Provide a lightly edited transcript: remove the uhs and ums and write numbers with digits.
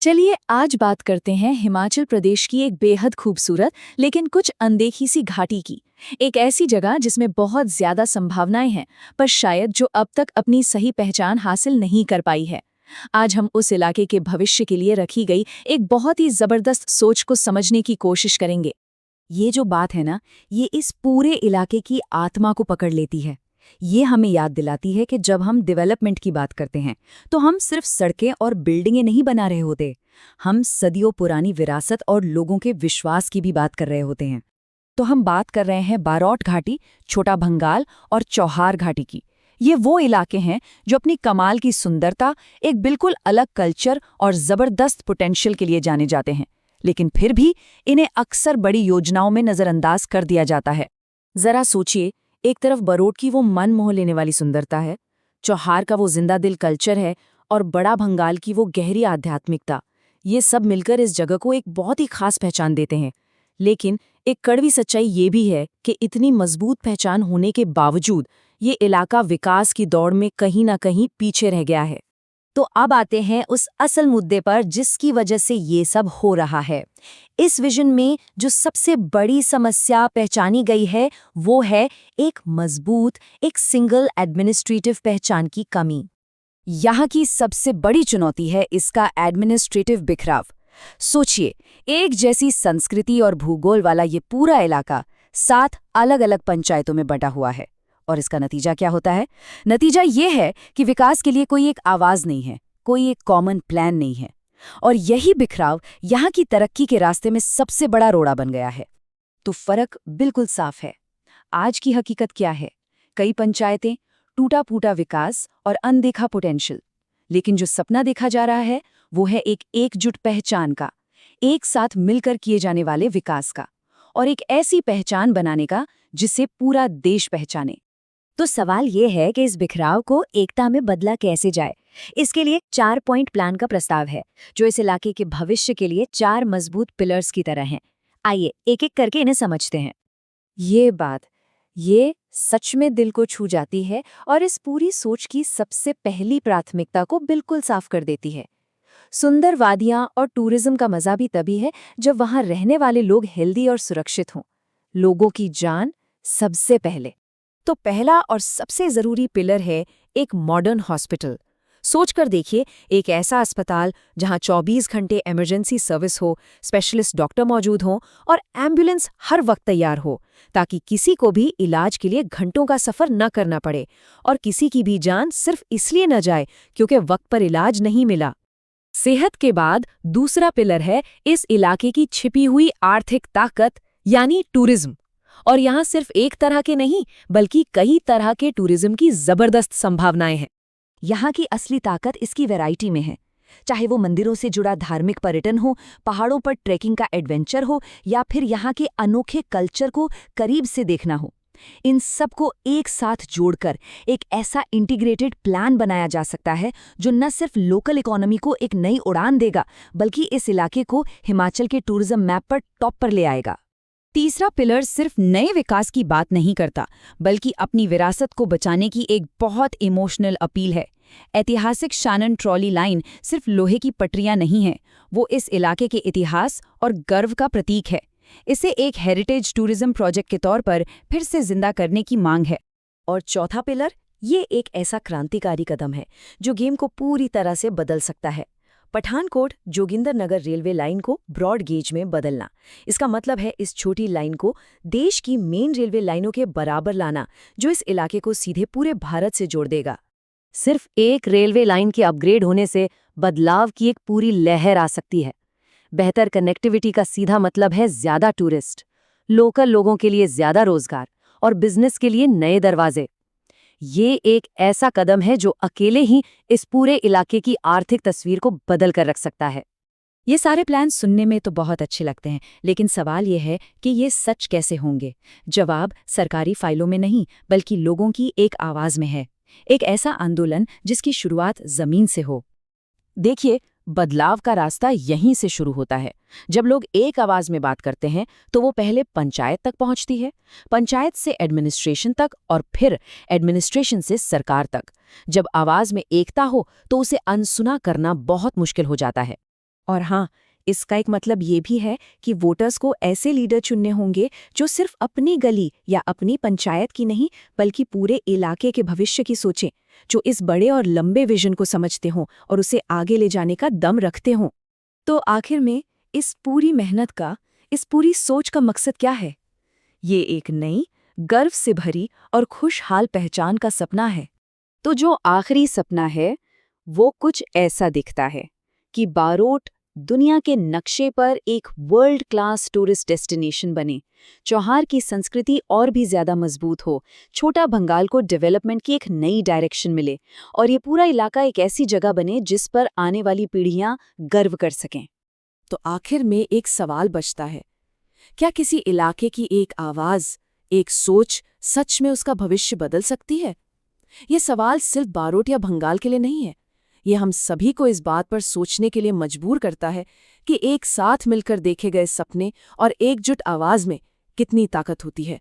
चलिए आज बात करते हैं हिमाचल प्रदेश की एक बेहद खूबसूरत लेकिन कुछ अनदेखी सी घाटी की। एक ऐसी जगह जिसमें बहुत ज्यादा संभावनाएं हैं, पर शायद जो अब तक अपनी सही पहचान हासिल नहीं कर पाई है। आज हम उस इलाके के भविष्य के लिए रखी गई एक बहुत ही जबरदस्त सोच को समझने की कोशिश करेंगे। ये जो बात है ना, ये इस पूरे इलाके की आत्मा को पकड़ लेती है। ये हमें याद दिलाती है कि जब हम डेवलपमेंट की बात करते हैं तो हम सिर्फ सड़कें और बिल्डिंगें नहीं बना रहे होते। हम सदियों पुरानी विरासत और लोगों के विश्वास की भी बात कर रहे होते हैं। तो हम बात कर रहे हैं बारोट घाटी, छोटा भंगाल और चौहार घाटी की। ये वो इलाके हैं जो अपनी कमाल की सुंदरता, एक बिल्कुल अलग कल्चर और जबरदस्त पोटेंशियल के लिए जाने जाते हैं, लेकिन फिर भी इन्हें अक्सर बड़ी योजनाओं में नजरअंदाज कर दिया जाता है। जरा सोचिए, एक तरफ बरोट की वो मन मोह लेने वाली सुंदरता है, चौहार का वो जिंदा दिल कल्चर है, और बड़ा भंगाल की वो गहरी आध्यात्मिकता। ये सब मिलकर इस जगह को एक बहुत ही खास पहचान देते हैं। लेकिन एक कड़वी सच्चाई ये भी है कि इतनी मजबूत पहचान होने के बावजूद ये इलाका विकास की दौड़ में कहीं ना कहीं पीछे रह गया है। तो अब आते हैं उस असल मुद्दे पर जिसकी वजह से ये सब हो रहा है। इस विजन में जो सबसे बड़ी समस्या पहचानी गई है वो है एक मजबूत, एक सिंगल एडमिनिस्ट्रेटिव पहचान की कमी। यहाँ की सबसे बड़ी चुनौती है इसका एडमिनिस्ट्रेटिव बिखराव। सोचिए, एक जैसी संस्कृति और भूगोल वाला ये पूरा इलाका 7 अलग-अलग पंचायतों में बटा हुआ है। और इसका नतीजा क्या होता है? नतीजा ये है कि विकास के लिए कोई एक आवाज नहीं है, कोई एक कॉमन प्लान नहीं है। और यही बिखराव यहाँ की तरक्की के रास्ते में सबसे बड़ा रोड़ा बन गया है। तो फर्क बिल्कुल साफ है। आज की हकीकत क्या है? कई पंचायतें, टूटा फूटा विकास और अनदेखा पोटेंशियल। लेकिन जो सपना देखा जा रहा है वो है एक एकजुट पहचान का, एक साथ मिलकर किए जाने वाले विकास का, और एक ऐसी पहचान बनाने का जिसे पूरा देश पहचाने। तो सवाल ये है कि इस बिखराव को एकता में बदला कैसे जाए। इसके लिए 4 पॉइंट प्लान का प्रस्ताव है, जो इस इलाके के भविष्य के लिए 4 मजबूत पिलर्स की तरह हैं। आइए एक एक करके इन्हें समझते हैं। ये सच में दिल को छू जाती है और इस पूरी सोच की सबसे पहली प्राथमिकता को बिल्कुल साफ कर देती है। सुंदर वादियां और टूरिज्म का मजा भी तभी है जब वहां रहने वाले लोग हेल्दी और सुरक्षित हों। लोगों की जान सबसे पहले। तो पहला और सबसे जरूरी पिलर है एक मॉडर्न हॉस्पिटल। सोचकर देखिए, एक ऐसा अस्पताल जहां 24 घंटे इमरजेंसी सर्विस हो, स्पेशलिस्ट डॉक्टर मौजूद हों और एम्बुलेंस हर वक्त तैयार हो, ताकि किसी को भी इलाज के लिए घंटों का सफर न करना पड़े और किसी की भी जान सिर्फ इसलिए न जाए क्योंकि वक्त पर इलाज नहीं मिला। सेहत के बाद दूसरा पिलर है इस इलाके की छिपी हुई आर्थिक ताकत, यानी टूरिज्म। और यहाँ सिर्फ एक तरह के नहीं, बल्कि कई तरह के टूरिज्म की जबरदस्त संभावनाएं हैं। यहाँ की असली ताकत इसकी वैरायटी में है। चाहे वो मंदिरों से जुड़ा धार्मिक पर्यटन हो, पहाड़ों पर ट्रैकिंग का एडवेंचर हो, या फिर यहाँ के अनोखे कल्चर को करीब से देखना हो, इन सब को एक साथ जोड़कर एक ऐसा इंटीग्रेटेड प्लान बनाया जा सकता है जो न सिर्फ लोकल इकोनॉमी को एक नई उड़ान देगा, बल्कि इस इलाके को हिमाचल के टूरिज्म मैप पर टॉप पर ले आएगा। तीसरा पिलर सिर्फ नए विकास की बात नहीं करता, बल्कि अपनी विरासत को बचाने की एक बहुत इमोशनल अपील है। ऐतिहासिक शानन ट्रॉली लाइन सिर्फ लोहे की पटरियां नहीं है, वो इस इलाके के इतिहास और गर्व का प्रतीक है। इसे एक हेरिटेज टूरिज्म प्रोजेक्ट के तौर पर फिर से जिंदा करने की मांग है। और चौथा पिलर, ये एक ऐसा क्रांतिकारी कदम है जो गेम को पूरी तरह से बदल सकता है। पठानकोट जोगिंदरनगर रेलवे लाइन को ब्रॉड गेज में बदलना। इसका मतलब है इस छोटी लाइन को देश की मेन रेलवे लाइनों के बराबर लाना, जो इस इलाके को सीधे पूरे भारत से जोड़ देगा। सिर्फ एक रेलवे लाइन के अपग्रेड होने से बदलाव की एक पूरी लहर आ सकती है। बेहतर कनेक्टिविटी का सीधा मतलब है ज्यादा टूरिस्ट, लोकल लोगों के लिए ज्यादा रोजगार और बिजनेस के लिए नए दरवाजे। ये एक ऐसा कदम है जो अकेले ही इस पूरे इलाके की आर्थिक तस्वीर को बदल कर रख सकता है। ये सारे प्लान सुनने में तो बहुत अच्छे लगते हैं, लेकिन सवाल ये है कि ये सच कैसे होंगे? जवाब सरकारी फाइलों में नहीं, बल्कि लोगों की एक आवाज में है। एक ऐसा आंदोलन जिसकी शुरुआत जमीन से हो। देखिए, बदलाव का रास्ता यहीं से शुरू होता है। जब लोग एक आवाज में बात करते हैं तो वो पहले पंचायत तक पहुंचती है, पंचायत से एडमिनिस्ट्रेशन तक और फिर एडमिनिस्ट्रेशन से सरकार तक। जब आवाज में एकता हो तो उसे अनसुना करना बहुत मुश्किल हो जाता है। और हाँ, इसका एक मतलब ये भी है कि वोटर्स को ऐसे लीडर चुनने होंगे जो सिर्फ अपनी गली या अपनी पंचायत की नहीं बल्कि पूरे इलाके के भविष्य की सोचें, जो इस बड़े और लंबे विजन को समझते हों और उसे आगे ले जाने का दम रखते हों। तो आखिर में इस पूरी मेहनत का, इस पूरी सोच का मकसद क्या है? ये एक नई, गर्व से भरी और खुशहाल पहचान का सपना है। तो जो आखिरी सपना है वो कुछ ऐसा दिखता है कि बारोट दुनिया के नक्शे पर एक वर्ल्ड क्लास टूरिस्ट डेस्टिनेशन बने, चौहार की संस्कृति और भी ज्यादा मजबूत हो, छोटा भंगाल को डेवलपमेंट की एक नई डायरेक्शन मिले और ये पूरा इलाका एक ऐसी जगह बने जिस पर आने वाली पीढ़ियां गर्व कर सकें। तो आखिर में एक सवाल बचता है, क्या किसी इलाके की एक आवाज, एक सोच सच में उसका भविष्य बदल सकती है? ये सवाल सिर्फ बारोट या भंगाल के लिए नहीं है, ये हम सभी को इस बात पर सोचने के लिए मजबूर करता है कि एक साथ मिलकर देखे गए सपने और एकजुट आवाज में कितनी ताकत होती है।